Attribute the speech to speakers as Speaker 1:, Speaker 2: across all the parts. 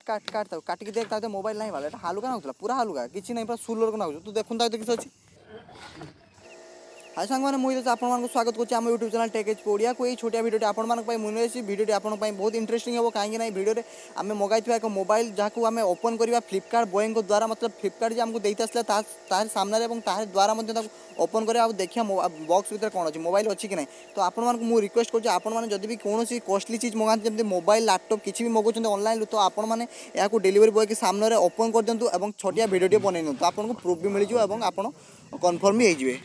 Speaker 1: काट काट काटिक देख ता मोबाइल नहीं वाला हालुका ना पूरा हालुका किसी नहीं पूरा सुलर ना तू देखुन ता किसी अच्छी हाय सांग मैंने मुझे आपको स्वागत करुच्ची आम YouTube channel Tech H Odia को ये छोटिया भिडियो आपंपाई मुझे भिडियो आपंपाई बहुत इंटरेस्टिंग हम कहीं ना भिडियो आम मगाई एक मोबाइल जहाँ आम ओपन करवा फ्लिपकार्ट बॉय द्वारा मतलब फ्लिपकार्ट आमको देते आसला तार सामने तार द्वारा ओपन कर देखिए बॉक्स भीतर कौन अच्छी मोबाइल अच्छी कि नहीं तो आपको रिक्वेस्ट करुच्ची आपने भी कौन कॉस्टली चीज मंगाते जमी मोबाइल लैपटॉप किसी भी मगाउं ऑनलाइन तो आपने यहाँ डिलीवरी बॉय के सामने ओपन कर दिंतु और छोटिया भिडियो बन दिखाँ आपको प्रूफ भी मिल जाए आप कन्फर्म भी हो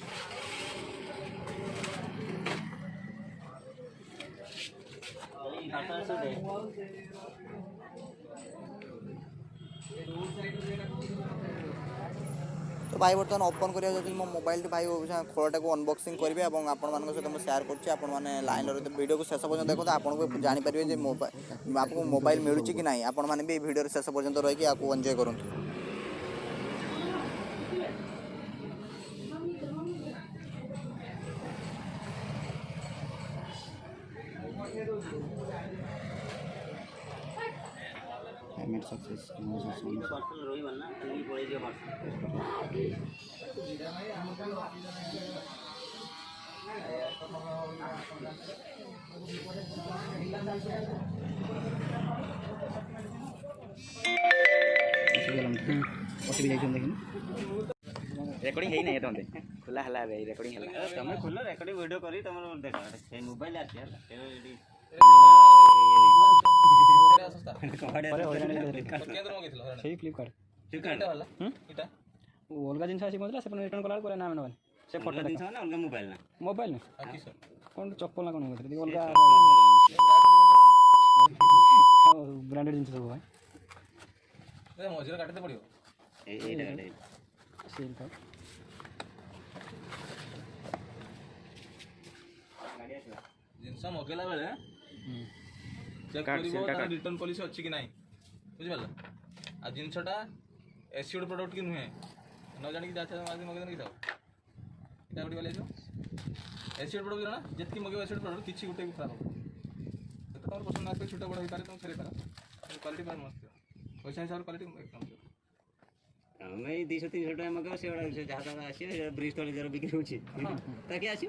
Speaker 1: तो भाई बर्तमान ओपन करा मो मोबाइल भाई खोलटा को अनबॉक्सिंग करेंगे और आपण सहित मुझे शेयर कर लाइन रही वीडियो को शेष पर्यटन देखो आपको जानीपारे मोबाइल आपको मोबाइल मिलूँ कि ना आपण मैंने वीडियो शेष पर्यटन रही आपको एंजॉय करूँ पेमेंट सक्सेस पर्सन रोही बनना कहीं पड़े जो रेकर्डिंग है नहीं तुम खुला हला भाई रेकर्डिंग हला तुम खुलो रेकर्डिंग वीडियो करी तुम देखो मोबाइल आसी अलग जिन रिटर्न कला ना मैंने से फोटो अलग मोबाइल ना मोबाइल कौन चप्पल ना कौन अलग ब्रांडेड जिन सब है मझे काटते पड़ो जिनस मगेला बेले रिटर्न पॉलिसी अच्छी कि नहीं बुझिपाल आ जिनसटा एसिड प्रोडक्ट कि नुहे न जानिक मगेदेन कि गोटे गल एसिड प्रोडक्ट ना जितकी मगे एसिड प्रोडक्ट किसी गोटे भी खराब हो तुम पसंद आस छोटा बड़ा हो पारे तुम खेल पार क्वालिटी पर मस्त पैसा हिसाब क्वालिटी एकदम मैं 200-300 टाइम मगे से जहाँ आस ब्रिज तले जरा बिक्री होगी ताकि आस